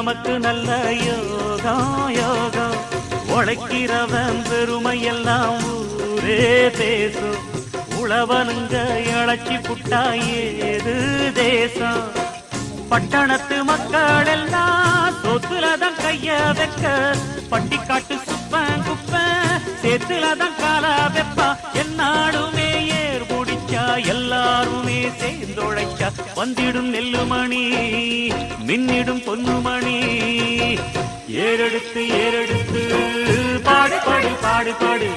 நமக்கு நல்ல யோகம் யோகம். உழைக்கிறவன் பெருமையெல்லாம் ஊரே பேசும். உழவனுங்க இழைச்சி புட்டா ஏது தேசம். பட்டணத்து மக்கள் எல்லாம் சொத்துலதான் கைய வைக்க, பட்டிக்காட்டு சுப்பன் குப்பன் சேத்துலதான் காலா வெப்பா. என்னாலுமே ஏர் முடிச்சா எல்லாருமே சேர்ந்தொழைச்சா வந்திடும் நெல்லுமணி மின்னிடும் பொன்னுமணி. ஏறெடுத்து ஏறெடுத்து பாடு பாடு பாடு பாடு